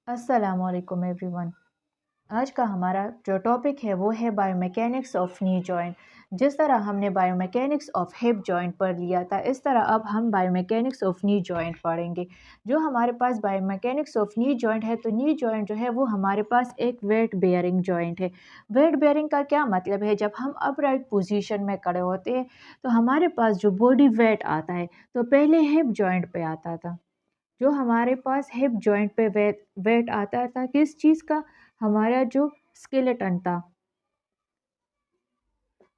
अस्सलामुअलैकुम एवरीवन। आज का हमारा जो टॉपिक है वो है बायोमैकेनिक्स ऑफ नी जॉइंट। जिस तरह हमने बायोमैकेनिक्स ऑफ हिप जॉइंट पढ़ लिया था, इस तरह अब हम बायोमैकेनिक्स ऑफ नी जॉइंट पढ़ेंगे। जो हमारे पास बायोमैकेनिक्स ऑफ नी जॉइंट है, तो नी जॉइंट जो है वो हमारे पास एक वेट बेयरिंग जॉइंट है। वेट बेयरिंग का क्या मतलब है? जब हम अपराइट पोजीशन में खड़े होते हैं तो हमारे पास जो बॉडी वेट आता है, तो पहले हिप जॉइंट पे आता था। जो हमारे पास हिप जॉइंट पे वेट वेट आता था किस चीज़ का? हमारा जो स्केलेटन था,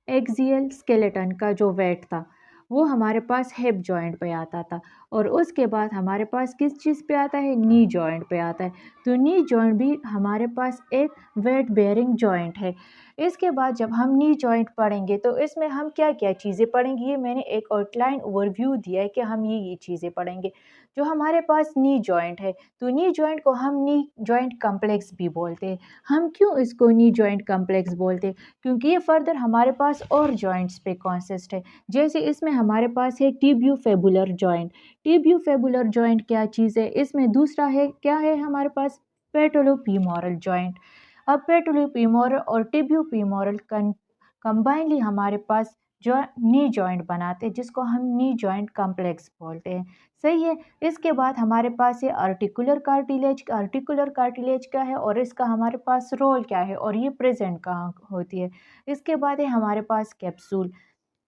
एक्सियल स्केलेटन का जो वेट था, वो हमारे पास हिप जॉइंट पे आता था। और उसके बाद हमारे पास किस चीज़ पे आता है? नी जॉइंट पे आता है। तो नी जॉइंट भी हमारे पास एक वेट बेयरिंग जॉइंट है। इसके बाद जब हम नी जॉइंट पढ़ेंगे तो इसमें हम क्या क्या चीज़ें पढ़ेंगे, ये मैंने एक आउटलाइन ओवरव्यू दिया है कि हम ये चीज़ें पढ़ेंगे। जो हमारे पास नी जॉइंट है, तो नी जॉइंट को हम नी जॉइंट कम्प्लेक्स भी बोलते हैं। हम क्यों इसको नी जॉइंट कम्प्लेक्स बोलते हैं? क्योंकि ये फर्दर हमारे पास और जॉइंट्स पे कॉन्सिस्ट है। जैसे इसमें हमारे पास है टिबियोफेबुलर जॉइंट। टिबियोफेबुलर जॉइंट क्या चीज़ है? इसमें दूसरा है, क्या है हमारे पास? पेटोलोफीमोरल जॉइंट। अब पेटोलोफीमोरल और टिबियोफीमोरल कंबाइनली हमारे पास जो नी जॉइंट बनाते हैं, जिसको हम नी जॉइंट कॉम्प्लेक्स बोलते हैं। सही है। इसके बाद हमारे पास ये आर्टिकुलर कार्टिलेज। आर्टिकुलर कार्टिलेज क्या है और इसका हमारे पास रोल क्या है और ये प्रेजेंट कहाँ होती है? इसके बाद है हमारे पास कैप्सूल।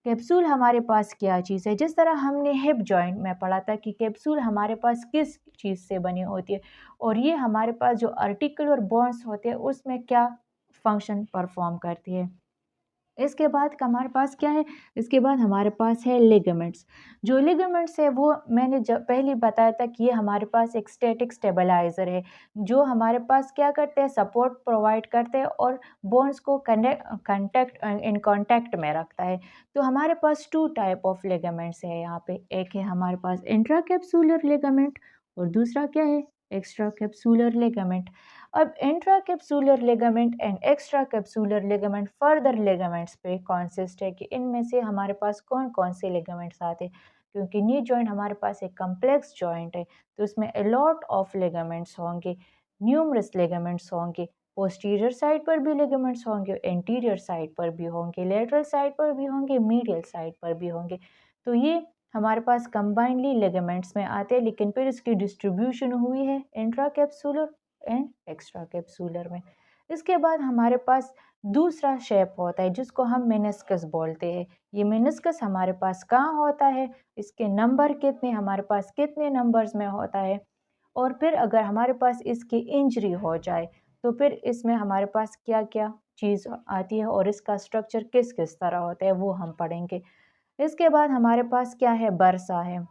कैप्सूल हमारे पास क्या चीज़ है? जिस तरह हमने हिप जॉइंट में पढ़ा था कि कैप्सूल हमारे पास किस चीज़ से बनी होती है, और ये हमारे पास जो आर्टिकुलर बोन्स होते हैं उसमें क्या फंक्शन परफॉर्म करती है। इसके बाद का हमारे पास क्या है? इसके बाद हमारे पास है लिगामेंट्स। जो लिगामेंट्स है वो मैंने जब पहले बताया था कि ये हमारे पास एक स्टैटिक स्टेबलाइज़र है, जो हमारे पास क्या करते हैं? सपोर्ट प्रोवाइड करते हैं और बोन्स को कॉन्टैक्ट में रखता है। तो हमारे पास 2 टाइप ऑफ लिगामेंट्स है यहाँ पे। एक है हमारे पास इंट्रा कैप्सूलर लिगामेंट और दूसरा क्या है? Extra capsular ligament. अब intra capsular ligament and extra capsular ligament further ligaments पे कॉन्सिस्ट है कि इनमें से हमारे पास कौन कौन से लिगामेंट्स आते हैं। क्योंकि नी जॉइंट हमारे पास एक कम्प्लेक्स जॉइंट है, तो इसमें अ लॉट ऑफ लिगामेंट्स होंगे, न्यूमरस लिगामेंट्स होंगे। पोस्टीरियर साइड पर भी लिगामेंट्स होंगे, एंटीरियर साइड पर भी होंगे, लेटरल साइड पर भी होंगे, मीडियल साइड पर भी होंगे। तो ये हमारे पास कंबाइनली लिगामेंट्स में आते हैं, लेकिन फिर इसकी डिस्ट्रीब्यूशन हुई है intra capsular and extra capsular में। इसके बाद हमारे पास दूसरा शेप होता है जिसको हम मेनिस्कस बोलते हैं। ये मेनिस्कस हमारे पास कहाँ होता है? इसके नंबर कितने, हमारे पास कितने नंबर्स में होता है? और फिर अगर हमारे पास इसकी इंजरी हो जाए तो फिर इसमें हमारे पास क्या क्या चीज़ आती है और इसका स्ट्रक्चर किस किस तरह होता है वो हम पढ़ेंगे। इसके बाद हमारे पास क्या है? बरसा है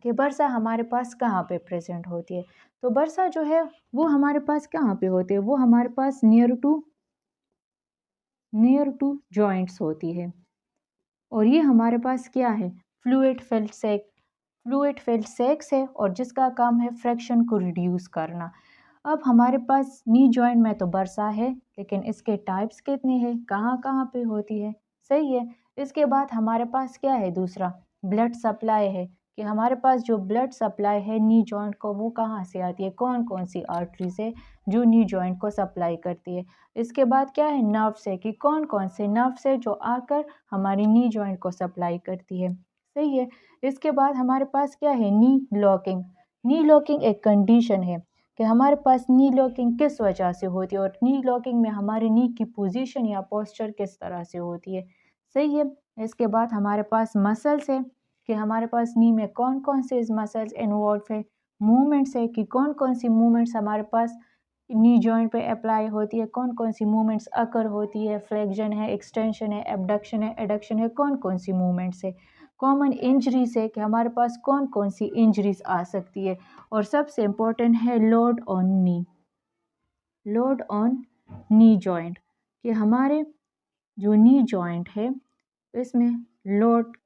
कि बरसा हमारे पास कहाँ पे प्रेजेंट होती है। तो बरसा जो है वो हमारे पास कहाँ पे होती है? वो हमारे पास नियर टू जॉइंट्स होती है। और ये हमारे पास क्या है? फ्लूइड फिल्ड सेक। फ्लूइड फिल्ड सेक्स है और जिसका काम है फ्रैक्शन को रिड्यूस करना। अब हमारे पास नी जॉइंट में तो बरसा है, लेकिन इसके टाइप्स कितने हैं, कहाँ कहाँ पे होती है? सही है। इसके बाद हमारे पास क्या है? दूसरा ब्लड सप्लाई है कि हमारे पास जो ब्लड सप्लाई है नी जॉइंट को, वो कहाँ से आती है? कौन कौन सी आर्टरी से जो नी जॉइंट को सप्लाई करती है। इसके बाद क्या है? नर्व्स है कि कौन कौन से नर्व्स है जो आकर हमारी नी जॉइंट को सप्लाई करती है। सही है। इसके बाद हमारे पास क्या है? नी लॉकिंग। नी लॉकिंग एक कंडीशन है कि हमारे पास नी लॉकिंग किस वजह से होती है और नी लॉकिंग में हमारे नी की पोजीशन या पोस्चर किस तरह से होती है। सही है। इसके बाद हमारे पास मसल्स है कि हमारे पास नी में कौन कौन से मसल्स इन्वॉल्व है। मूवमेंट्स है कि कौन कौन सी मूवमेंट्स हमारे पास नी जॉइंट पे अप्लाई होती है, कौन कौन सी मूवमेंट्स अकर होती है। फ्लेक्शन है, एक्सटेंशन है, एबडक्शन है, एडक्शन है, कौन कौन सी मूवमेंट्स है। कॉमन इंजरीज है कि हमारे पास कौन कौन सी इंजरीज आ सकती है। और सबसे इम्पोर्टेंट है load on knee. Load on knee joint कि हमारे जो नी जॉइंट है इसमें लोड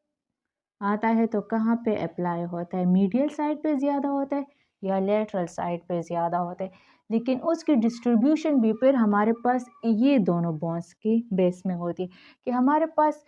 आता है तो कहाँ पे अप्लाई होता है? मीडियल साइड पे ज़्यादा होता है या लेटरल साइड पे ज़्यादा होता है? लेकिन उसकी डिस्ट्रीब्यूशन भी फिर हमारे पास ये दोनों बोन्स के बेस में होती है कि हमारे पास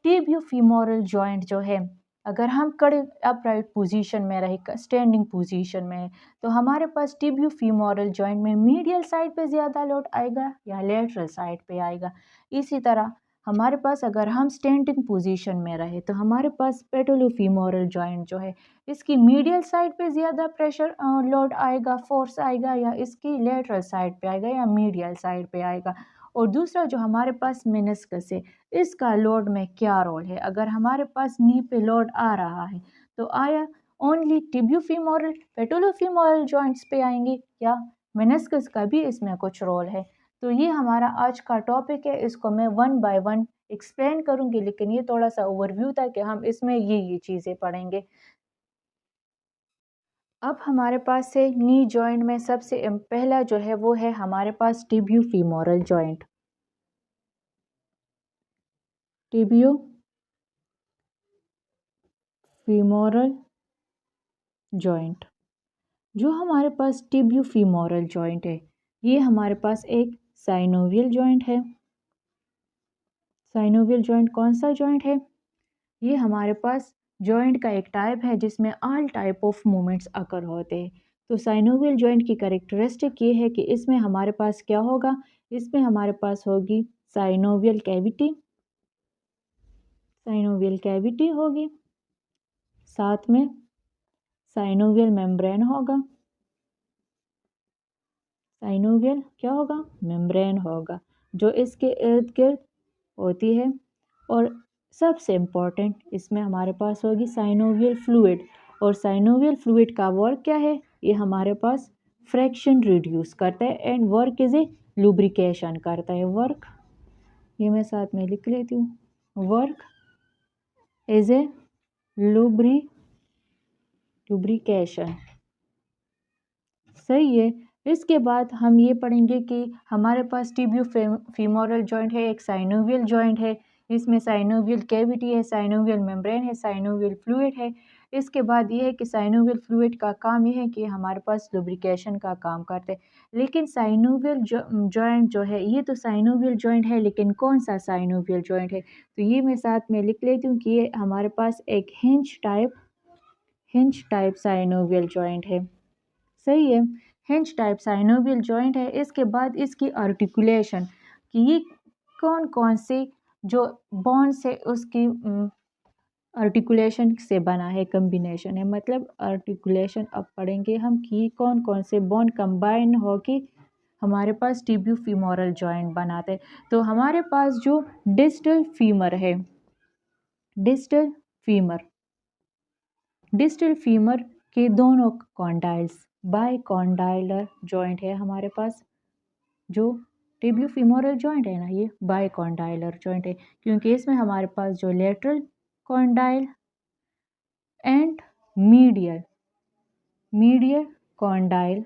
टिबियोफीमोरल जॉइंट जो है, अगर हम खड़े अपराइट पोजीशन में रहे, स्टैंडिंग पोजीशन में है, तो हमारे पास टिबियो फीमोरल जॉइंट में मीडियल साइड पे ज़्यादा लोड आएगा या लेटरल साइड पे आएगा। इसी तरह हमारे पास अगर हम स्टैंडिंग पोजीशन में रहे तो हमारे पास पेटोलोफीमोरल जॉइंट जो है इसकी मीडियल साइड पे ज़्यादा प्रेशर लोड आएगा, फोर्स आएगा, या इसकी लेटरल साइड पे आएगा या मीडियल साइड पे आएगा। और दूसरा जो हमारे पास मेनिस्कस है, इसका लोड में क्या रोल है। अगर हमारे पास नी पे लोड आ रहा है तो आया ओनली टिबियोफीमोरल पेटोलोफीमोरल जॉइंट्स पे आएंगे या मेनिस्कस का भी इसमें कुछ रोल है। तो ये हमारा आज का टॉपिक है, इसको मैं वन बाय वन एक्सप्लेन करूंगी, लेकिन ये थोड़ा सा ओवरव्यू था कि हम इसमें ये चीज़ें पढ़ेंगे। अब हमारे पास से नी जॉइंट में सबसे पहला जो है वो है हमारे पास टिबियोफीमोरल जॉइंट। टिबियोफीमोरल जॉइंट, जो हमारे पास टिबियोफीमोरल जॉइंट है, ये हमारे पास एक साइनोवियल जॉइंट है। साइनोवियल जॉइंट कौन सा जॉइंट है? ये हमारे पास जॉइंट का एक टाइप है जिसमें ऑल टाइप ऑफ मूवमेंट्स अकर होते हैं। तो साइनोवियल जॉइंट की कैरेक्टरिस्टिक ये है कि इसमें हमारे पास क्या होगा, इसमें हमारे पास होगी साइनोवियल कैविटी, साइनोवियल कैविटी होगी, साथ में साइनोवियल मेम्ब्रेन होगा, साइनोवियल क्या होगा, मेम्ब्रेन होगा, जो इसके इर्द गिर्द होती है। और सबसे इम्पॉर्टेंट इसमें हमारे पास होगी साइनोवियल फ्लूइड। और साइनोवियल फ्लूइड का वर्क क्या है, ये हमारे पास फ्रैक्शन रिड्यूस करता है and work is a lubrication करता है। वर्क, ये मैं साथ में लिख लेती हूँ, वर्क इज ए लुब्रिकेशन। सही है। इसके बाद हम ये पढ़ेंगे कि हमारे पास टिबियोफीमोरल जॉइंट है, एक साइनोवियल जॉइंट है, इसमें साइनोवियल कैविटी है, साइनोवियल मेम्ब्रेन है, साइनोवियल फ्लूइड है। इसके बाद ये है कि साइनोवियल फ्लूइड का काम ये है कि हमारे पास लुब्रिकेशन का काम करते हैं। लेकिन साइनोवियल जॉइंट जो है, ये तो साइनोवियल जॉइंट है, लेकिन कौन सा साइनोवियल जॉइंट है, तो ये मैं साथ में लिख लेती हूँ कि ये हमारे पास एक हिंज टाइप साइनोवियल जॉइंट है। सही है, हिंज टाइप साइनोवियल जॉइंट है। इसके बाद इसकी आर्टिकुलेशन, कि ये कौन कौन से जो बॉन्ड से उसकी आर्टिकुलेशन से बना है, कम्बिनेशन है, मतलब आर्टिकुलेशन अब पढ़ेंगे हम कि कौन कौन से बॉन्ड कंबाइन हो कि हमारे पास टिबियोफीमोरल जॉइंट बनाते हैं। तो हमारे पास जो डिस्टल फीमर है, डिस्टल फीमर के दोनों कॉन्डाइल्स बाइकॉन्डाइलर जॉइंट है हमारे पास। जो टिबियोफीमोरल जॉइंट है ना, ये बाइकॉन्डाइलर जॉइंट है, क्योंकि इसमें हमारे पास जो lateral condyle and medial condyle,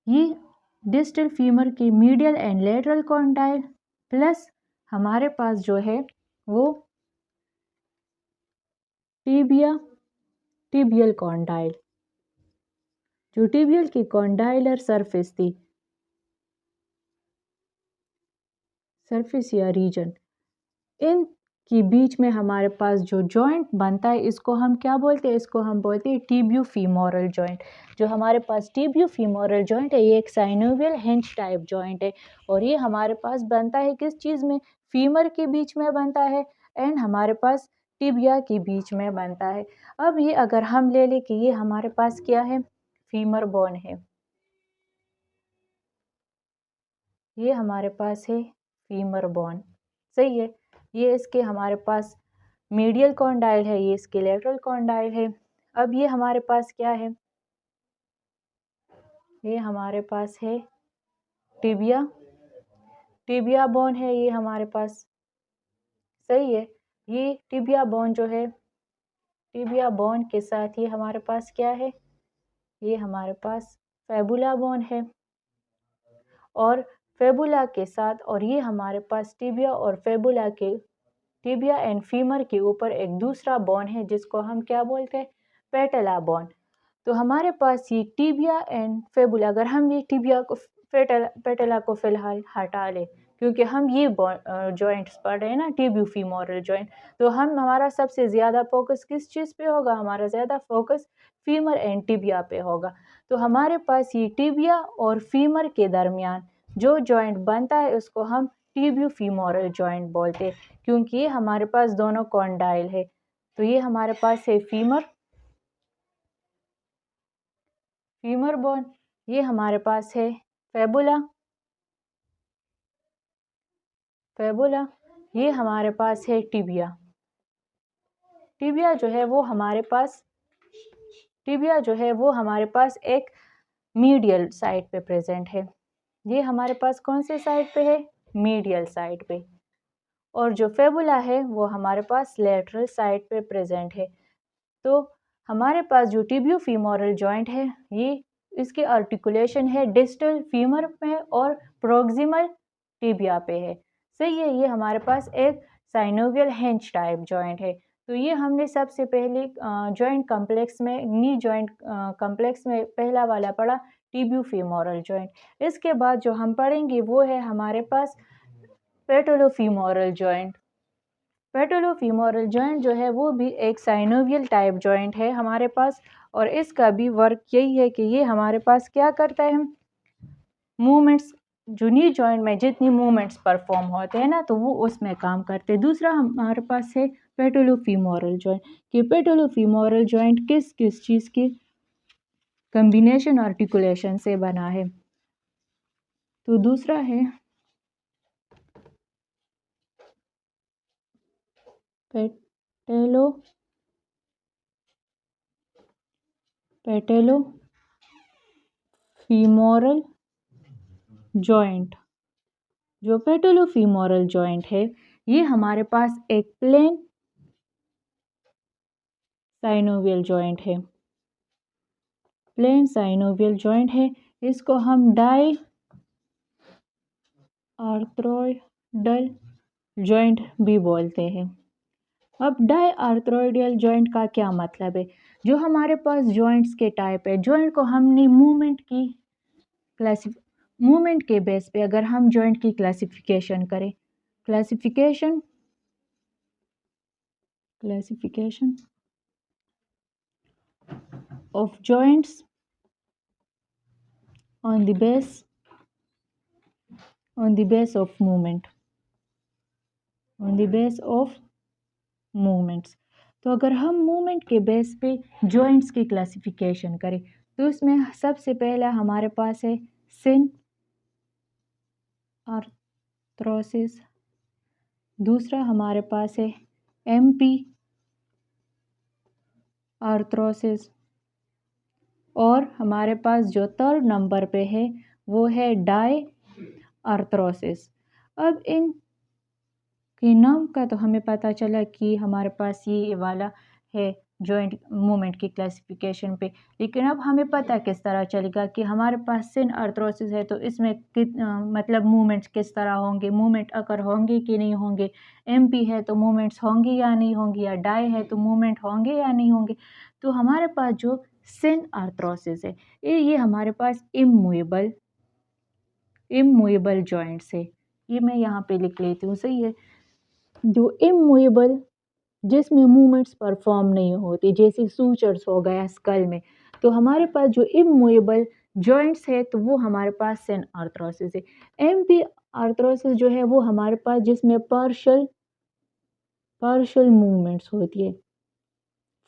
ये डिस्टल फीमर के medial and lateral condyle plus हमारे पास जो है वो टिबियल कॉन्डाइल, जो टिबियल की कॉन्डाइलर सरफेस थी, सरफेस या रीजन, इन के बीच में हमारे पास जो जॉइंट बनता है, इसको हम क्या बोलते हैं, इसको हम बोलते हैं टिबियोफीमोरल जॉइंट। जो हमारे पास टिबियोफीमोरल जॉइंट है, ये एक साइनोवियल हिंज टाइप जॉइंट है, और ये हमारे पास बनता है किस चीज़ में, फीमर के बीच में बनता है एंड हमारे पास टिबिया के बीच में बनता है। अब ये अगर हम ले लें कि ये हमारे पास क्या है, फीमर बोन है, ये हमारे पास है फीमर बोन। सही है, ये इसके हमारे पास मीडियल कॉन्डाइल है, ये इसके लेटरल कॉन्डाइल है। अब ये हमारे पास क्या है, ये हमारे पास है टिबिया बोन है ये हमारे पास। सही है, ये टिबिया बोन जो है, टिबिया बोन के साथ ये हमारे पास क्या है, ये हमारे पास फेबुला बोन है, और फेबुला के साथ, और ये हमारे पास टिबिया और फेबुला के, टिबिया एंड फीमर के ऊपर एक दूसरा बोन है जिसको हम क्या बोलते हैं, पेटला बोन। तो हमारे पास ये टिबिया एंड फेबुला, अगर हम ये टिबिया को पेटला को फिलहाल हटा लें, क्योंकि हम ये जॉइंट्स पढ़ रहे हैं ना, टिबियो फीमोरल जॉइंट, तो हमारा सबसे ज़्यादा फोकस किस चीज़ पे होगा? हमारा ज़्यादा फोकस फीमर एंड टिबिया पे होगा। तो हमारे पास ये टिबिया और फीमर के दरमियान जो जॉइंट बनता है उसको हम टिबियो फीमोरल जॉइंट बोलते हैं, क्योंकि ये हमारे पास दोनों कॉन्डाइल है। तो ये हमारे पास है फीमर बोन, ये हमारे पास है फेबुला, ये हमारे पास है टिबिया। टिबिया जो है वो हमारे पास एक मीडियल साइड पे प्रेजेंट है। ये हमारे पास कौन से साइड पे है? मीडियल साइड पे। और जो फेबुला है वो हमारे पास लेटरल साइड पे प्रेजेंट है। तो हमारे पास जो टिबियो फीमोरल जॉइंट है, ये इसके आर्टिकुलेशन है डिस्टल फीमर में और प्रोक्सिमल टिबिया पे है। सही है, ये हमारे पास एक साइनोवियल हिंज टाइप जॉइंट है। तो ये हमने सबसे पहले जॉइंट कॉम्प्लेक्स में, नी जॉइंट कॉम्प्लेक्स में पहला वाला पढ़ा टिबियो फीमोरल जॉइंट। इसके बाद जो हम पढ़ेंगे वो है हमारे पास पेटोलोफीमोरल जॉइंट। पेटोलोफीमोरल जॉइंट जो है वो भी एक साइनोवियल टाइप जॉइंट है हमारे पास, और इसका भी वर्क यही है कि ये हमारे पास क्या करता है, मूवमेंट्स, जो नी जॉइंट में जितनी मूवमेंट्स परफॉर्म होते हैं ना, तो वो उसमें काम करते हैं। दूसरा हमारे पास है पेटोलोफीमोरल जॉइंट, कि पेटोलोफीमोरल जॉइंट किस किस चीज़ की कम्बिनेशन आर्टिकुलेशन से बना है। तो दूसरा है पेटोलोफीमोरल जॉइंट। जो पेटोलोफीमोरल जॉइंट है ये हमारे पास एक प्लेन साइनोवियल जॉइंट है। प्लेन साइनोवियल जॉइंट है, इसको हम डाई आर्थ्रोइडल जॉइंट भी बोलते हैं। अब डाई आर्थ्रोइडल जॉइंट का क्या मतलब है? जो हमारे पास जॉइंट्स के टाइप है, जॉइंट को हमने मूवमेंट के बेस पे अगर हम जॉइंट की क्लासिफिकेशन करें, classification of joints on the base of movement, तो अगर हम मूवमेंट के बेस पे जॉइंट्स की क्लासिफिकेशन करें तो उसमें सबसे पहला हमारे पास है सिन आर्थ्रोसिस, दूसरा हमारे पास है एमपी आर्थ्रोसिस, और हमारे पास जो थर्ड नंबर पे है वो है डाई आर्थ्रोसिस। अब इन के नाम का तो हमें पता चला कि हमारे पास ये वाला है जॉइंट मूवमेंट की क्लासिफिकेशन पे, लेकिन अब हमें पता किस तरह चलेगा कि हमारे पास सिन आर्थ्रोसिस है तो इसमें मतलब मूवमेंट्स किस तरह होंगे, मूवमेंट अगर होंगे कि नहीं होंगे, एमपी है तो मूवमेंट्स होंगे या नहीं होंगे, या डाई है तो मूवमेंट होंगे या नहीं होंगे। तो हमारे पास जो सिन आर्थ्रोसिस है ये हमारे पास इमूवेबल जॉइंट्स है। ये मैं यहाँ पे लिख लेती हूँ, सही है। जो इमूवेबल, जिसमें मूवमेंट्स परफॉर्म नहीं होती, जैसे सूचर्स हो गया स्कल में, तो हमारे पास जो इमूवेबल जॉइंट्स है तो वो हमारे पास सिन आर्थ्रोसिस है। एमपी आर्थ्रोसिस जो है वो हमारे पास जिसमें पार्शियल मूवमेंट्स होती है,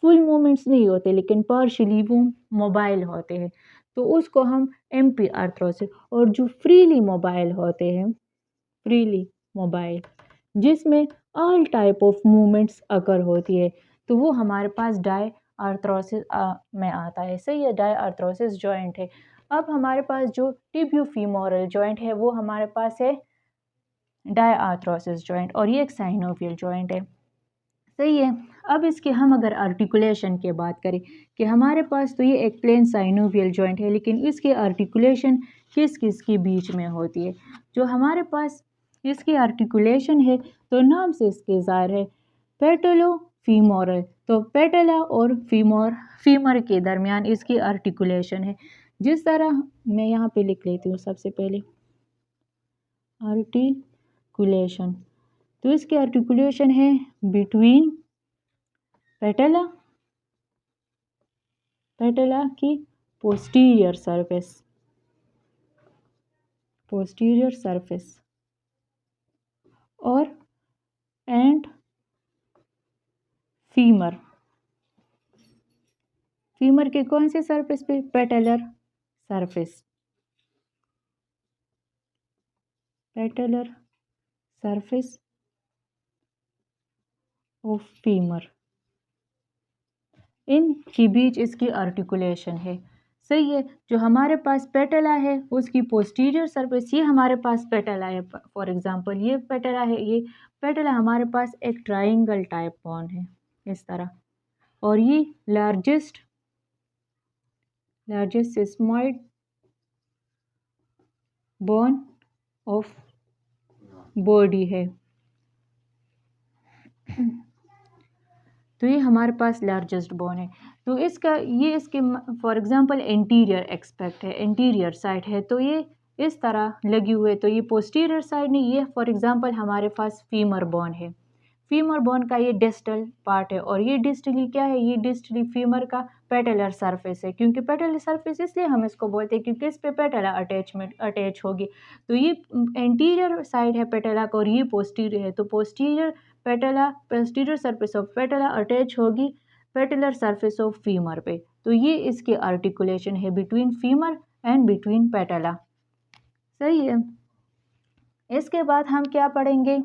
फुल मूवमेंट्स नहीं होते लेकिन पार्शियली वो मोबाइल होते हैं, तो उसको हम एमपी आर्थ्रोसिस। और जो फ्रीली मोबाइल होते हैं, जिसमें ऑल टाइप ऑफ मूवमेंट्स अगर होती है, तो वो हमारे पास डाई आर्थ्रोसिस में आता है। सही है, डाई आर्थ्रोसिस जॉइंट है। अब हमारे पास जो टिबियो फीमोरल जॉइंट है वो हमारे पास है डाई आर्थ्रोसिस जॉइंट, और ये एक साइनोवियल जॉइंट है। सही है। अब इसके हम अगर आर्टिकुलेशन की बात करें कि हमारे पास तो ये एक प्लेन साइनोवियल जॉइंट है, लेकिन इसकी आर्टिकुलेशन किस किस के बीच में होती है? जो हमारे पास इसकी आर्टिकुलेशन है तो नाम से इसके ज़ाहिर है पेटोलोफीमोरल, तो पेटला और फीमर के दरमियान इसकी आर्टिकुलेशन है। जिस तरह मैं यहाँ पे लिख लेती हूँ सबसे पहले आर्टिकुलेशन। तो इसकी आर्टिकुलेशन है बिटवीन पेटला, पेटला की पोस्टीरियर सरफेस और एंड फीमर के कौन से सरफेस पे? पेटलर सरफेस ऑफ फीमर, इनके बीच इसकी आर्टिकुलेशन है। सही है। जो हमारे पास पेटला है उसकी पोस्टीरियर सरफेस, ये हमारे पास पेटला है, फॉर एग्जांपल ये पेटला है, ये पेटला हमारे पास एक ट्रायंगल टाइप बोन है इस तरह, और ये largest sesamoid bone of body है। तो ये हमारे पास लार्जेस्ट बोन है। तो इसके फॉर एग्जांपल एंटीरियर एक्सपेक्ट है, एंटीरियर साइड है, तो ये इस तरह लगी हुई है। तो ये पोस्टीरियर साइड नहीं, ये फॉर एग्जांपल हमारे पास फीमर बोन है। फीमर बोन का ये डिस्टल पार्ट है, और ये डिस्टली क्या है? ये डिस्टली फीमर का पेटलर सरफेस है। क्योंकि पेटलर सरफेस इसलिए हम इसको बोलते हैं क्योंकि इस पे पेटला अटैच होगी। तो ये एंटीरियर साइड है पेटला का, और ये पोस्टीरियर है। तो पोस्टीरियर सरफेस ऑफ पेटला अटैच होगी पेटलर सरफेस ऑफ फीमर पे। तो ये इसकी आर्टिकुलेशन है बिटवीन फीमर एंड बिटवीन पेटला। सही है। इसके बाद हम क्या पढ़ेंगे?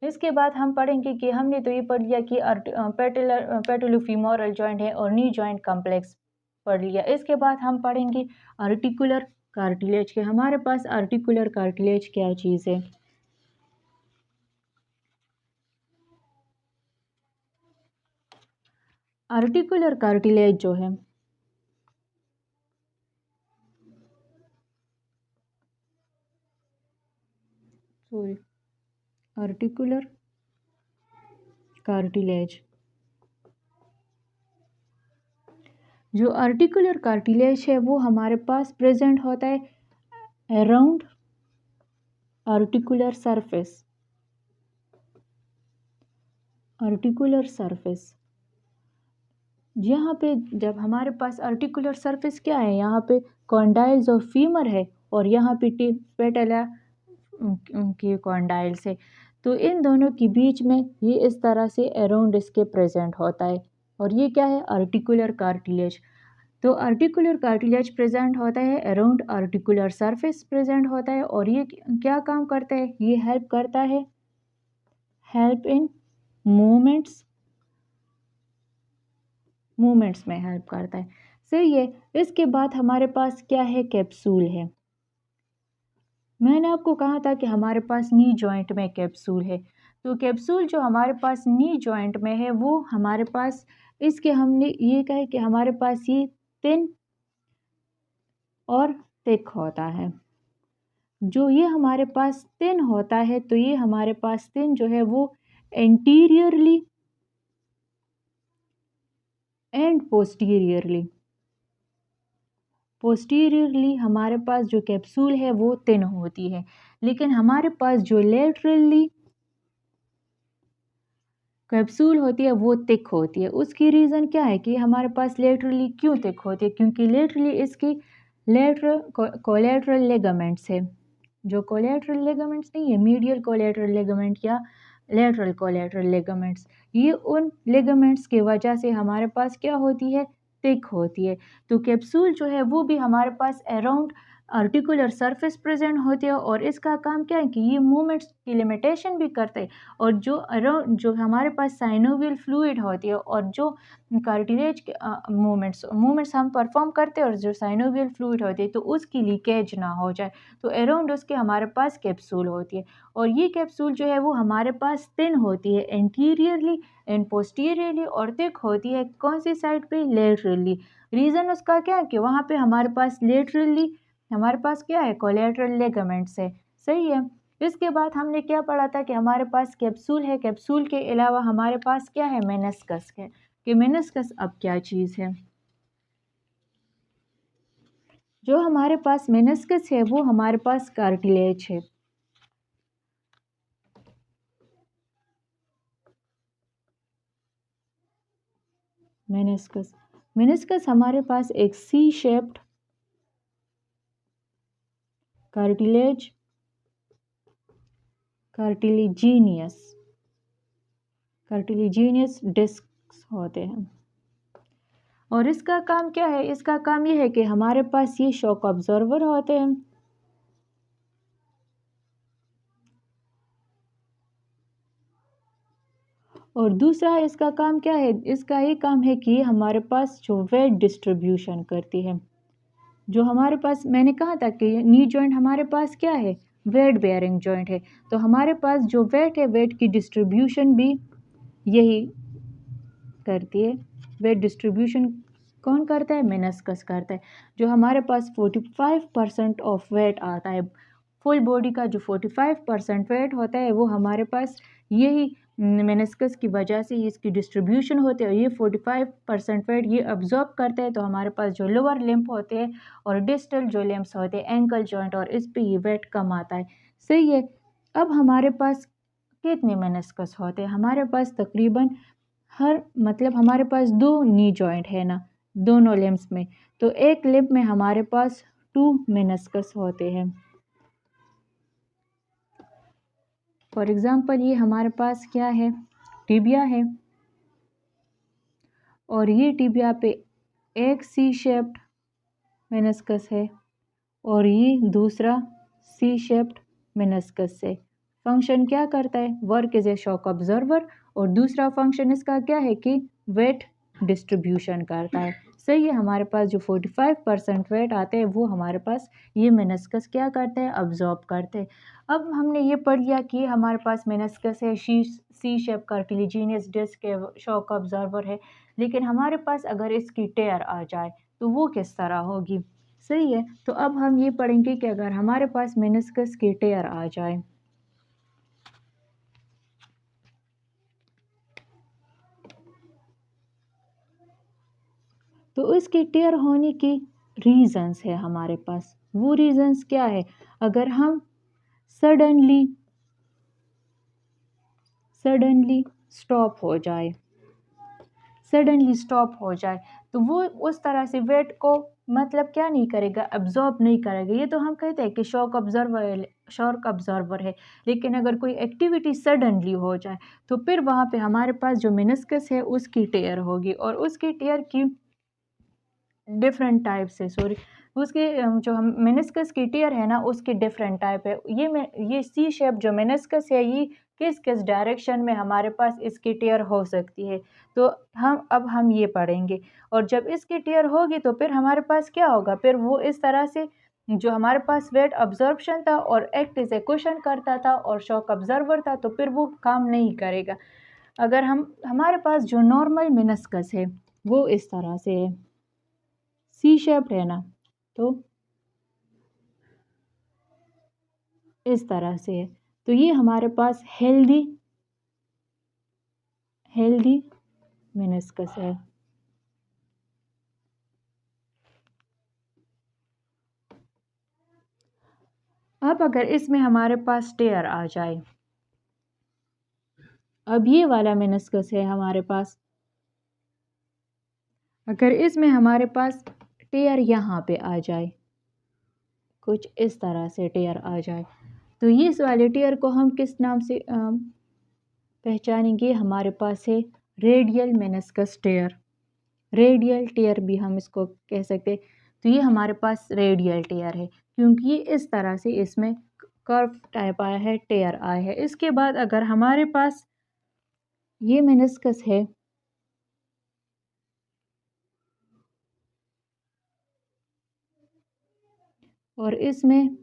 इसके बाद हम पढ़ेंगे कि हमने तो ये पढ़ लिया कि पेटलोफीमोरल जॉइंट है और नी जॉइंट कॉम्प्लेक्स पढ़ लिया। इसके बाद हम पढ़ेंगे आर्टिकुलर कार्टिलेज के। हमारे पास आर्टिकुलर कार्टिलेज क्या चीज़ है? आर्टिकुलर कार्टिलेज जो है आर्टिकुलर कार्टिलेज, जो आर्टिकुलर कार्टिलेज है वो हमारे पास प्रेजेंट होता है अराउंड आर्टिकुलर सरफेस। यहाँ पे जब हमारे पास आर्टिकुलर सरफेस क्या है? यहाँ पे कॉन्डाइल्स ऑफ फीमर है, और यहाँ पे पेटला के कॉन्डाइल्स है। तो इन दोनों के बीच में ये इस तरह से अराउंड इसके प्रेजेंट होता है, और ये क्या है? Articular cartilage. तो आर्टिकुलर कार्टिलेज प्रेजेंट होता है अराउंड आर्टिकुलर सरफेस प्रेजेंट होता है, और ये क्या काम करता है? ये हेल्प करता है, हेल्प इन मूवमेंट्स में हेल्प करता है। सही है। इसके बाद हमारे पास क्या है? कैप्सूल है। मैंने आपको कहा था कि हमारे पास नी जॉइंट में कैप्सूल है। तो कैप्सूल जो हमारे पास नी जॉइंट में है वो हमारे पास, इसके हमने ये कहा कि हमारे पास ये थिन और थिक होता है। जो ये हमारे पास थिन होता है, तो ये हमारे पास थिन जो है वो एंटीरियरली एंड पोस्टीरियरली हमारे पास जो कैप्सूल है वो थिन होती है, लेकिन हमारे पास जो लेटरली कैप्सूल होती है वो थिक होती है। उसकी रीज़न क्या है कि हमारे पास लेटरली क्यों थिक होती है? क्योंकि लेटरली इसकी कोलैटरल लिगामेंट्स है। जो कोलैटरल लिगामेंट्स नहीं है, मीडियल कोलैटरल लिगामेंट या लेटरल कोलैटरल लिगामेंट्स, ये उन लिगामेंट्स की वजह से हमारे पास क्या होती है? थिक होती है। तो कैप्सूल जो है वो भी हमारे पास अराउंड आर्टिकुलर सरफेस प्रेजेंट होती है, और इसका काम क्या है कि ये मूवमेंट्स की लिमिटेशन भी करते हैं। और जो अराउंड जो हमारे पास साइनोवियल फ्लूइड होती है, और जो कार्टिलेज के मूवमेंट्स हम परफॉर्म करते हैं, और जो साइनोवियल फ्लूइड होती है तो उसकी लीकेज ना हो जाए, तो अराउंड उसके हमारे पास कैप्सूल होती है। और ये कैप्सूल जो है वो हमारे पास थिन होती है एंटीरियरली एंड पोस्टीरियरली, और थिक होती है कौन सी साइड पे? लेटरली। रीज़न उसका क्या है कि वहाँ पे हमारे पास लेटरली हमारे पास क्या है? कोलैटरल लिगामेंट्स है। सही है। इसके बाद हमने क्या पढ़ा था कि हमारे पास कैप्सूल है, कैप्सूल के अलावा हमारे पास क्या है? मेनिस्कस है। कि मेनिस्कस अब क्या चीज़ है? जो हमारे पास मेनिस्कस है वो हमारे पास कार्टिलेज है। मेनिस्कस। मेनिस्कस हमारे पास एक सी शेप्ड कार्टिलिजीनियस डिस्क होते हैं। और इसका काम क्या है? इसका काम ये है कि हमारे पास ये शॉक ऑब्जर्वर होते हैं और दूसरा इसका काम क्या है? इसका ये काम है कि हमारे पास जो वेट डिस्ट्रीब्यूशन करती है। जो हमारे पास, मैंने कहा था कि नी जॉइंट हमारे पास क्या है? वेट बेयरिंग जॉइंट है। तो हमारे पास जो वेट है, वेट की डिस्ट्रीब्यूशन भी यही करती है। वेट डिस्ट्रीब्यूशन कौन करता है? मेनिस्कस करता है। जो हमारे पास 45% ऑफ वेट आता है, फुल बॉडी का जो 45% वेट होता है, वो हमारे पास यही मेनिस्कस की वजह से इसकी डिस्ट्रीब्यूशन होती है। और ये 45% वेट ये अब्जॉर्ब करते हैं। तो हमारे पास जो लोअर लिम्ब होते हैं और डिस्टल जो लिम्ब्स होते हैं, एंकल जॉइंट, और इस पे ये वेट कम आता है। सही है। अब हमारे पास कितने मेनिस्कस होते हैं? हमारे पास तकरीबन मतलब हमारे पास 2 नी जॉइंट है ना, दोनों लिम्ब्स में। तो एक लिम्ब में हमारे पास 2 मेनिस्कस होते हैं। फॉर एग्जांपल ये हमारे पास क्या है? टिबिया है और ये टिबिया पे एक सी शेप्ड मेनिस्कस है और ये दूसरा सी शेप्ड मेनिस्कस है। फंक्शन क्या करता है? Work as a shock observer. और दूसरा फंक्शन इसका क्या है कि वेट डिस्ट्रीब्यूशन करता है। सही है। हमारे पास जो 45% वेट आते हैं वो हमारे पास ये मेनिस्कस क्या करते हैं? अब्जॉर्ब करते हैं। अब हमने ये पढ़ लिया कि हमारे पास मेनिस्कस है, सी शेप कार्टिलिजीनियस डिस्क है, शॉक ऑब्जर्वर है। लेकिन हमारे पास अगर इसकी टेयर आ जाए तो वो किस तरह होगी? सही है। तो अब हम ये पढ़ेंगे कि अगर हमारे पास मेनिस्कस की टेयर आ जाए तो इसकी टेयर होने की रीजंस है हमारे पास। वो रीजंस क्या है? अगर हम सडनली सडनली स्टॉप हो जाए तो वो उस तरह से वेट को मतलब क्या नहीं करेगा? अब्जॉर्ब नहीं करेगा। ये तो हम कहते हैं कि शॉक ऑब्जर्वर है। लेकिन अगर कोई एक्टिविटी सडनली हो जाए तो फिर वहाँ पे हमारे पास जो मेनिस्कस है उसकी टेयर होगी। और उसकी टेयर की डिफरेंट टाइप से, सॉरी, उसके जो हम मेनिस्कस की टेयर है ना, उसकी डिफरेंट टाइप है। ये सी शेप जो मेनिस्कस है, ये किस किस डायरेक्शन में हमारे पास इसकी टेयर हो सकती है। तो हम ये पढ़ेंगे। और जब इसकी टेयर होगी तो फिर हमारे पास क्या होगा? फिर वो इस तरह से जो हमारे पास वेट अब्जॉर्प्शन था और एक्ट एज ए क्वेश्चन करता था और शॉक ऑब्जर्वर था, तो फिर वो काम नहीं करेगा। अगर हमारे पास जो नॉर्मल मेनिस्कस है वो इस तरह से है, सी शेप्ड है ना, तो इस तरह से है। तो ये हमारे पास हेल्दी मेनिस्कस है। अब अगर इसमें हमारे पास टेयर आ जाए, अब ये वाला मेनिस्कस है हमारे पास, अगर इसमें हमारे पास टेयर यहाँ पे आ जाए, कुछ इस तरह से टेयर आ जाए, तो ये इस वाले टेयर को हम किस नाम से पहचानेंगे? हमारे पास है रेडियल मेनिस्कस टेयर। रेडियल टेयर भी हम इसको कह सकते हैं। तो ये हमारे पास रेडियल टेयर है क्योंकि ये इस तरह से इसमें कर्व टाइप आया है, टेयर आया है। इसके बाद अगर हमारे पास ये मेनिस्कस है और इसमें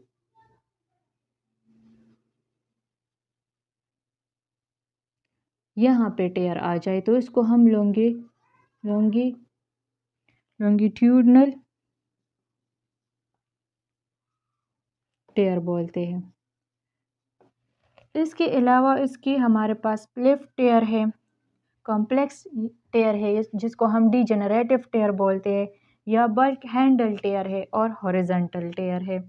यहाँ पे टेयर आ जाए तो इसको हम लॉन्गिट्यूडनल टेयर बोलते हैं। इसके अलावा इसकी हमारे पास स्प्लिट टेयर है, कॉम्प्लेक्स टेयर है जिसको हम डिजेनरेटिव टेयर बोलते हैं, या बल्क हैंडल टेयर है और हॉरिजॉन्टल टेयर है।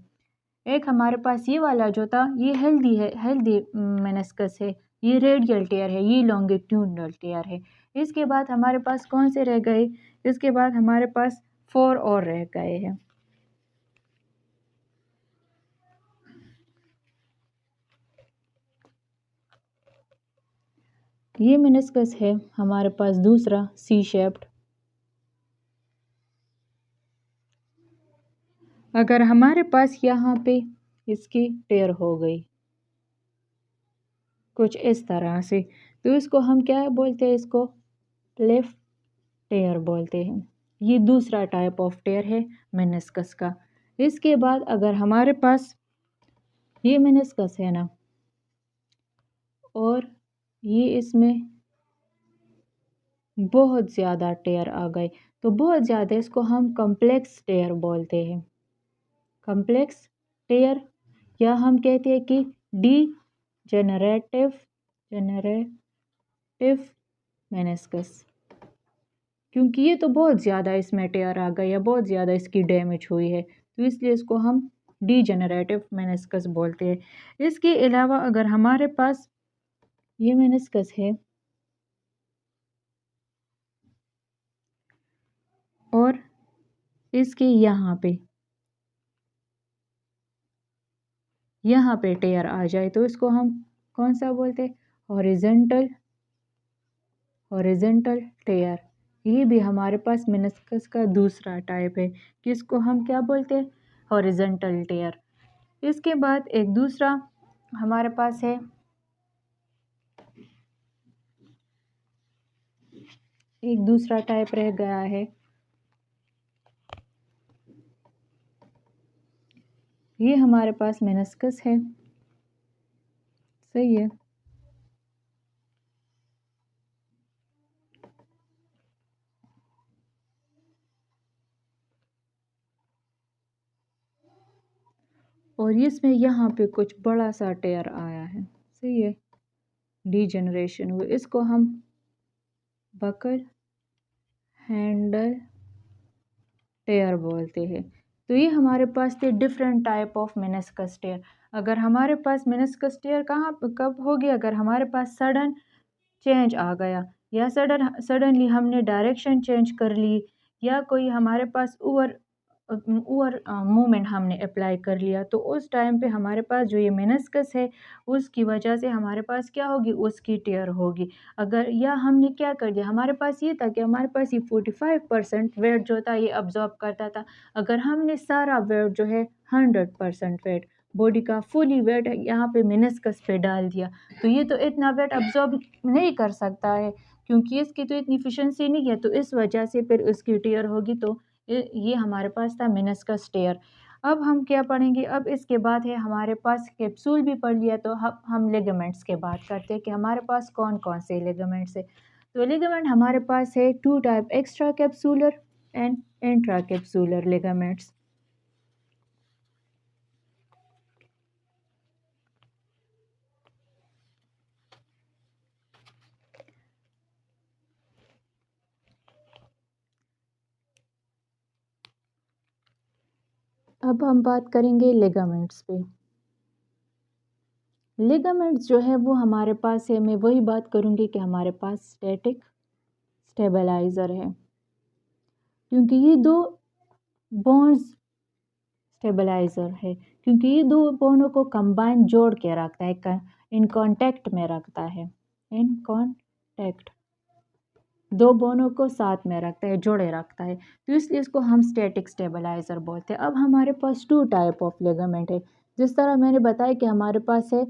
एक हमारे पास ये वाला जो था ये हेल्दी मेनिस्कस है, ये रेडियल टेयर है, ये लॉन्गिट्यूडनल टेयर है। इसके बाद हमारे पास कौन से रह गए? इसके बाद हमारे पास 4 और रह गए हैं। ये मेनिस्कस है हमारे पास दूसरा सी शेप्ड। अगर हमारे पास यहाँ पे इसकी टेयर हो गई कुछ इस तरह से, तो इसको हम क्या बोलते हैं? इसको लेफ्ट टेयर बोलते हैं। ये दूसरा टाइप ऑफ टेयर है मेनिस्कस का। इसके बाद अगर हमारे पास ये मेनिस्कस है ना, और ये इसमें बहुत ज़्यादा टेयर आ गए, तो बहुत ज़्यादा इसको हम कॉम्प्लेक्स टेयर बोलते हैं। कॉम्प्लेक्स टेयर, या हम कहते हैं कि जनरेटिव मेनिस्कस, क्योंकि ये तो बहुत ज़्यादा इसमें टेयर आ गई या बहुत ज़्यादा इसकी डैमेज हुई है, तो इसलिए इसको हम डीजेनरेटिव मेनिस्कस बोलते हैं। इसके अलावा अगर हमारे पास ये मेनिस्कस है और इसके यहाँ पे टेयर आ जाए, तो इसको हम कौन सा बोलते हैं? हॉरिजेंटल टेयर। ये भी हमारे पास मेनिस्कस का दूसरा टाइप है, किसको हम क्या बोलते हैं? हॉरिजेंटल टेयर। इसके बाद एक दूसरा हमारे पास है, एक दूसरा टाइप रह गया है, ये हमारे पास मेनिस्कस है, सही है। और इसमें यहाँ पे कुछ बड़ा सा टेयर आया है, सही है, डीजेनरेशन हुई। इसको हम बकल हैंडल टेयर बोलते हैं। तो ये हमारे पास थे डिफरेंट टाइप ऑफ मेनिस्कस टेयर। अगर हमारे पास मेनिस्कस टेयर कब होगी? अगर हमारे पास सडन चेंज आ गया, या सडनली हमने डायरेक्शन चेंज कर ली, या कोई हमारे पास ओवर मूवमेंट हमने अप्लाई कर लिया, तो उस टाइम पे हमारे पास जो ये मेनिस्कस है उसकी वजह से हमारे पास क्या होगी? उसकी टेयर होगी। अगर या हमने क्या कर दिया, हमारे पास ये था कि हमारे पास ये 45% वेट जो था ये अब्जॉर्ब करता था। अगर हमने सारा वेट जो है 100% वेट बॉडी का फुली वेट यहाँ पे मेनिस्कस पे डाल दिया, तो ये तो इतना वेट अब्जॉर्ब नहीं कर सकता है, क्योंकि इसकी तो इतनी इफिशिएंसी नहीं है, तो इस वजह से फिर उसकी टेयर होगी। तो ये हमारे पास था मेनिस्कस टेयर। अब हम क्या पढ़ेंगे? अब इसके बाद है हमारे पास कैप्सूल भी पढ़ लिया, तो हम लिगामेंट्स के बात करते हैं कि हमारे पास कौन कौन से लिगामेंट्स है। तो लिगामेंट हमारे पास है 2 type, extra capsular and intra capsular ligaments. अब हम बात करेंगे लिगामेंट्स पे। लिगामेंट्स जो है वो हमारे पास है, मैं वही बात करूँगी कि हमारे पास स्टैटिक स्टेबलाइज़र है, क्योंकि ये दो बॉन्ड्स स्टेबलाइज़र है, क्योंकि ये दो बॉन्डों को कंबाइन जोड़ के रखता है, इन कांटेक्ट में रखता है, इन कांटेक्ट दो बॉन्डों को साथ में रखता है, जोड़े रखता है, तो इसलिए इसको हम स्टैटिक स्टेबलाइज़र बोलते हैं। अब हमारे पास 2 टाइप ऑफ लिगामेंट है, जिस तरह मैंने बताया कि हमारे पास है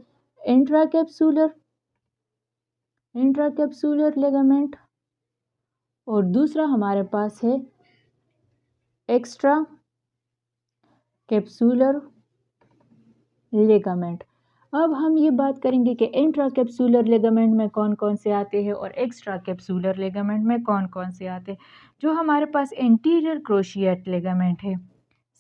इंट्राकैप्सूलर लिगामेंट, और दूसरा हमारे पास है एक्स्ट्रा कैप्सूलर लिगामेंट। अब हम ये बात करेंगे कि इंट्राकैप्सूलर लिगामेंट में कौन कौन से आते हैं और एक्स्ट्रा कैप्सूलर लिगामेंट में कौन कौन से आते हैं। जो हमारे पास एंटीरियर क्रोशिएट लिगामेंट है,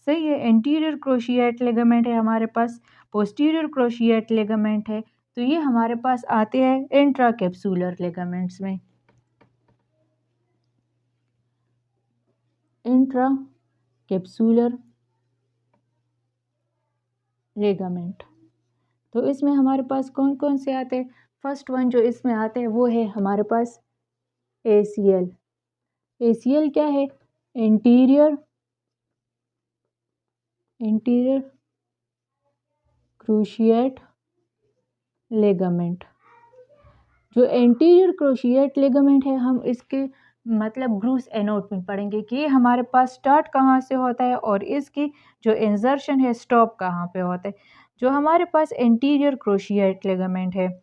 सही है, एंटीरियर क्रोशिएट लिगामेंट है हमारे पास, पोस्टीरियर क्रोशिएट लिगामेंट है, तो ये हमारे पास आते हैं इंट्राकैप्सूलर लिगामेंट्स में। इंट्रा कैप्सूलर लिगामेंट, तो इसमें हमारे पास कौन कौन से आते हैं? फर्स्ट वन जो इसमें आते हैं वो है हमारे पास ACL। ACL क्या है? Anterior cruciate ligament. जो एंटीरियर क्रूशिएट लिगामेंट है, हम इसके मतलब ग्रूस एनोट में पढ़ेंगे कि ये हमारे पास स्टार्ट कहाँ से होता है और इसकी जो इंसर्शन है स्टॉप कहाँ पे होता है। जो हमारे पास एंटीरियर क्रूशिएट लिगामेंट है,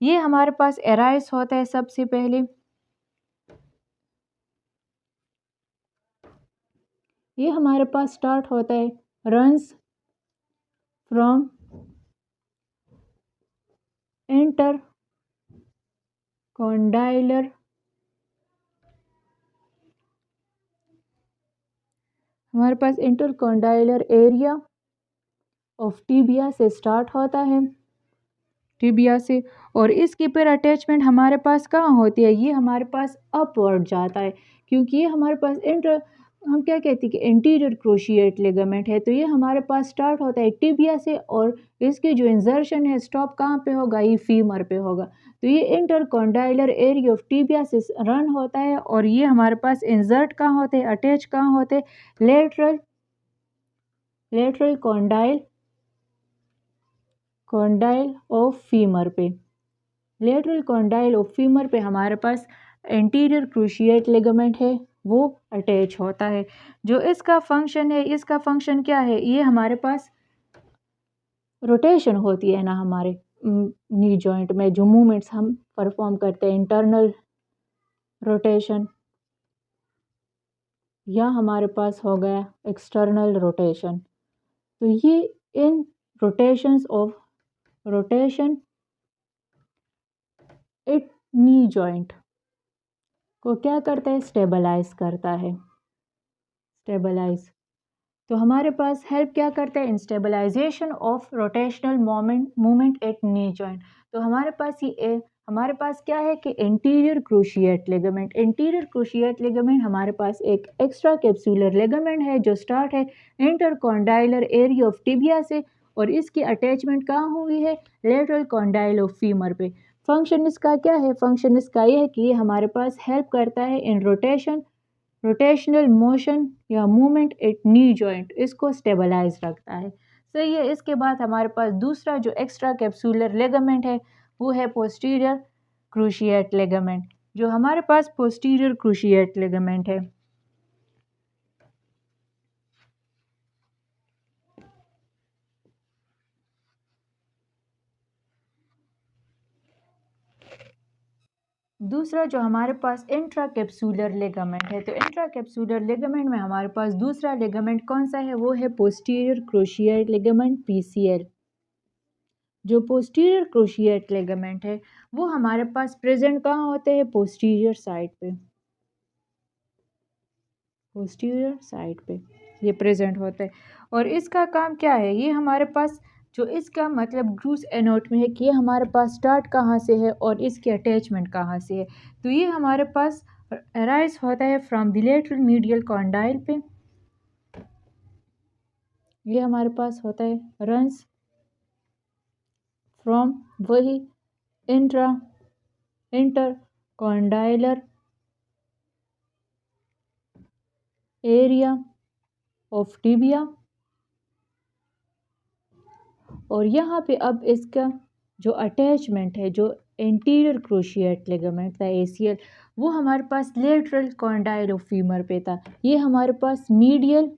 ये हमारे पास एराइज होता है सबसे पहले। ये हमारे पास स्टार्ट होता है, रन्स फ्रॉम इंटरकॉन्डाइलर हमारे पास इंटरकॉन्डाइलर एरिया ऑफ टिबिया से स्टार्ट होता है, टिबिया से, और इसकी फिर अटैचमेंट हमारे पास कहाँ होती है? ये हमारे पास अपवर्ड जाता है, क्योंकि ये हमारे पास हम क्या कहते हैं कि एंटीरियर क्रूशिएट लिगामेंट है, तो ये हमारे पास स्टार्ट होता है टिबिया से और इसकी जो इंसर्शन है स्टॉप कहाँ पे होगा? ये फीमर पे होगा। तो ये इंटरकॉन्डाइलर एरिया ऑफ टिबिया से रन होता है और ये हमारे पास इंसर्ट कहाँ होते हैं, अटैच कहाँ होते हैं? लेटरल कॉन्डाइल ऑफ फीमर पे। लेटरल कॉन्डाइल ऑफ फीमर पे हमारे पास एंटीरियर क्रूशिएट लिगामेंट है, वो अटैच होता है। जो इसका फंक्शन है, इसका फंक्शन क्या है? ये हमारे पास रोटेशन होती है ना हमारे नी जॉइंट में, जो मूवमेंट्स हम परफॉर्म करते हैं, इंटरनल रोटेशन या हमारे पास हो गया एक्सटर्नल रोटेशन। तो ये इन रोटेशन इट नी जॉइंट को क्या करता है? स्टेबलाइज करता है, स्टेबलाइज। तो हमारे पास हेल्प क्या करता है? In stabilization of rotational movement at knee joint. तो हमारे पास क्या है कि anterior cruciate ligament. Anterior cruciate ligament हमारे पास एक एक्स्ट्रा कैप्सूलर लिगामेंट है जो स्टार्ट है इंटरकॉन्डाइलर एरिया ऑफ टिबिया से और इसकी अटैचमेंट कहाँ हुई है? लेटरल कॉन्डाइल ऑफ फीमर पे। फंक्शन इसका क्या है? फंक्शन इसका ये है कि ये हमारे पास हेल्प करता है इन रोटेशनल मोशन या मूवमेंट एट नी जॉइंट, इसको स्टेबलाइज रखता है। सही है। इसके बाद हमारे पास दूसरा जो एक्स्ट्रा कैप्सूलर लिगामेंट है वो है पोस्टीरियर क्रूशिएट लिगामेंट। जो हमारे पास पोस्टीरियर क्रूशिएट लिगामेंट है, दूसरा जो हमारे पास इंट्रा कैप्सूलर लिगामेंट है, तो इंट्रा कैप्सूलर लिगामेंट में हमारे पास दूसरा लिगामेंट कौन सा है? वो है पोस्टीरियर क्रूशिएट लिगामेंट, PCL। जो पोस्टीरियर क्रूशिएट लिगामेंट है वो हमारे पास प्रेजेंट कहाँ होते हैं? पोस्टीरियर साइड पे, पोस्टीरियर साइड पे ये प्रेजेंट होता है। और इसका काम क्या है? ये हमारे पास जो इसका मतलब ग्रूस एनाटॉमी है कि ये हमारे पास स्टार्ट कहाँ से है और इसकी अटैचमेंट कहाँ से है। तो ये हमारे पास अराइज होता है from the lateral medial condyle पे, ये हमारे पास होता है रन्स फ्रॉम वही इंटरकॉन्डाइलर एरिया ऑफ टिबिया, और यहाँ पे अब इसका जो अटैचमेंट है, जो एंटीरियर क्रूशिएट लिगामेंट था ACL, वो हमारे पास लेटरल कॉन्डाइल ऑफ फीमर पे था। ये हमारे पास मीडियल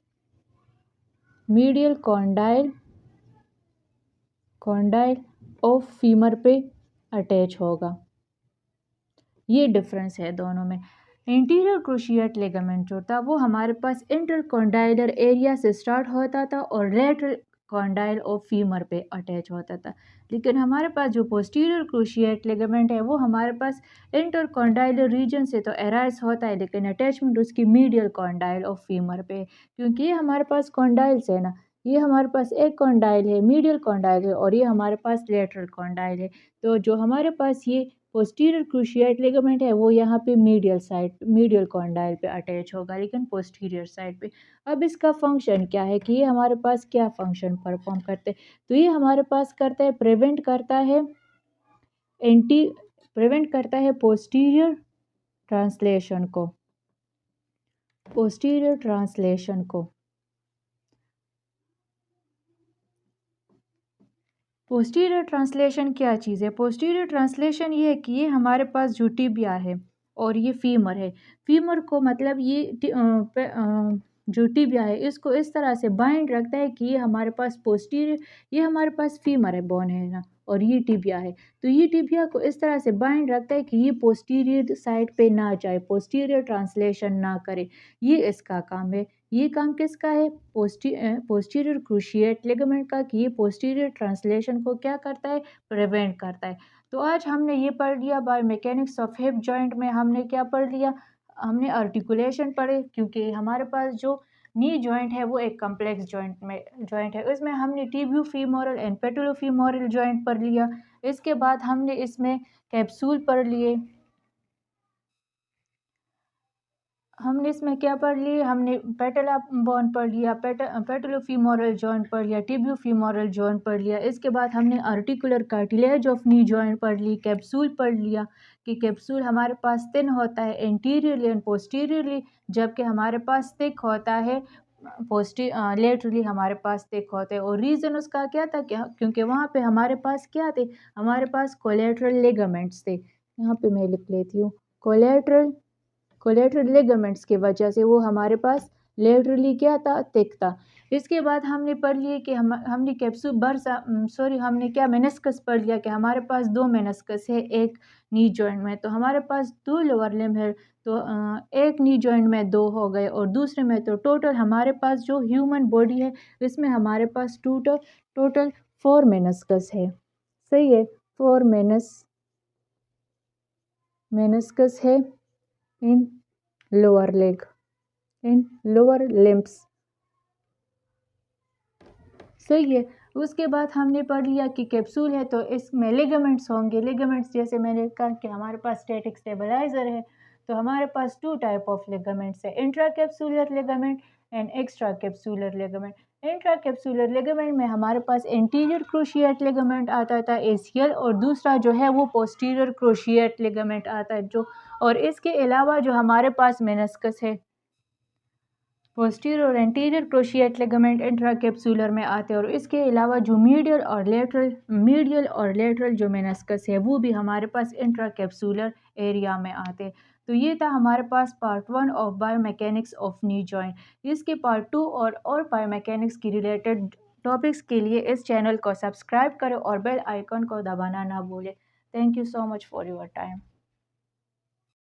कॉन्डाइल ऑफ फीमर पे अटैच होगा। ये डिफरेंस है दोनों में। इंटीरियर क्रूशिएट लिगामेंट जो था वो हमारे पास इंटरकॉन्डाइलर एरिया से स्टार्ट होता था और लेटरल कॉन्डाइल ऑफ फीमर पे अटैच होता था। लेकिन हमारे पास जो पोस्टीरियर क्रूशिएट लिगामेंट है वो हमारे पास इंटरकॉन्डाइलर रीजन से तो अराइज होता है, लेकिन अटैचमेंट उसकी मीडियल कॉन्डाइल ऑफ फीमर पे, क्योंकि ये हमारे पास कॉन्डाइल्स है ना, ये हमारे पास एक कॉन्डाइल है, मीडियल कॉन्डाइल है, और ये हमारे पास लेटरल कॉन्डाइल है। तो जो हमारे पास ये पोस्टीरियर क्रूशिएट लिगामेंट है वो यहाँ पे मीडियल कॉन्डाइल पे अटैच होगा, लेकिन पोस्टीरियर साइड पे। अब इसका फंक्शन क्या है कि ये हमारे पास क्या फंक्शन परफॉर्म करते हैं? तो ये हमारे पास करता है प्रिवेंट करता है पोस्टीरियर ट्रांसलेशन को, पोस्टीरियर ट्रांसलेशन को। पोस्टीरियर ट्रांसलेशन क्या चीज़ है? पोस्टीरियर ट्रांसलेशन ये है कि ये हमारे पास जो टिबिया है और ये फीमर है, फीमर को मतलब जो टिबिया है इसको इस तरह से बाइंड रखता है कि ये हमारे पास पोस्टीरियर, ये हमारे पास फीमर है, बोन है ना, और ये टिबिया है। तो ये टिबिया को इस तरह से बाइंड रखता है कि ये पोस्टीरियर साइड पे ना जाए, पोस्टीरियर ट्रांसलेशन ना करे। ये इसका काम है। ये काम किसका है? पोस्टीरियर क्रूशिएट लिगामेंट का, कि ये पोस्टीरियर ट्रांसलेशन को क्या करता है? प्रिवेंट करता है। तो आज हमने ये पढ़ लिया बायोमेकेनिक्स ऑफ हिप जॉइंट में हमने क्या पढ़ लिया? हमने आर्टिकुलेशन पढ़े, क्योंकि हमारे पास जो नी जॉइंट है वो एक कॉम्प्लेक्स जॉइंट है। उसमें हमने टिबियो फीमोरल एंड पेटुलो फीमोरल जॉइंट पढ़ लिया। इसके बाद हमने इसमें कैप्सूल पढ़ लिए। हमने इसमें क्या पढ़ लिया? हमने पेटला बोन पढ़ लिया, पेटलो फीमोरल जॉइंट पढ़ लिया, टिबियो फीमोरल जॉइंट पढ़ लिया। इसके बाद हमने articular cartilage of knee joint पढ़ ली, कैप्सूल पढ़ लिया कि कैप्सूल हमारे पास थिन होता है एंटीरियरली एंड पोस्टीरियरली, जबकि हमारे पास थिक होता है लेटरली, हमारे पास थिक होते हैं। और रीज़न उसका क्या था? क्योंकि वहाँ पे हमारे पास क्या थे? हमारे पास कोलेटरल लिगामेंट्स थे। यहाँ पे मैं लिख लेती हूँ, कोलेटरल लिगामेंट्स की वजह से वो हमारे पास लेटरली क्या था? थिक था। इसके बाद हमने पढ़ लिए कि हमने हमने क्या मेनिस्कस पढ़ लिया कि हमारे पास 2 मेनिस्कस है एक नी जॉइंट में। तो हमारे पास 2 लोअर लिम्ब है, तो एक नी जॉइंट में 2 हो गए और दूसरे में तो टोटल हमारे पास जो ह्यूमन बॉडी है इसमें हमारे पास टोटल 4 मेनिस्कस है। सही है, 4 मेनिस्कस है इन लोअर लेग, इन लोअर लिम्ब्स। सही है। उसके बाद हमने पढ़ लिया कि कैप्सूल है तो इसमें लिगामेंट्स होंगे। लिगामेंट्स जैसे मैंने कहा कि हमारे पास स्टैटिक स्टेबलाइजर है, तो हमारे पास 2 टाइप ऑफ लिगामेंट्स है, intra capsular ligament and extra capsular ligament. Intra capsular ligament में हमारे पास एंटीरियर क्रूशिएट लिगामेंट आता था एसियल, और दूसरा जो है वो पोस्टीरियर क्रूशिएट लिगामेंट आता है जो, और इसके अलावा जो हमारे पास मेनिस्कस है, पोस्टीरियर और एंटीरियर क्रूशिएट लिगामेंट इंट्राकैप्सुलर में आते हैं। और इसके अलावा जो मीडियल और लेटरल जो मेनिस्कस है वो भी हमारे पास इंट्राकैप्सुलर एरिया में आते हैं। तो ये था हमारे पास part 1 of biomechanics of knee joint. इसके पार्ट 2 और बायोमैकेनिक्स की रिलेटेड टॉपिक्स के लिए इस चैनल को सब्सक्राइब करें और बेल आइकन को दबाना ना भूलें। Thank you so much for your time.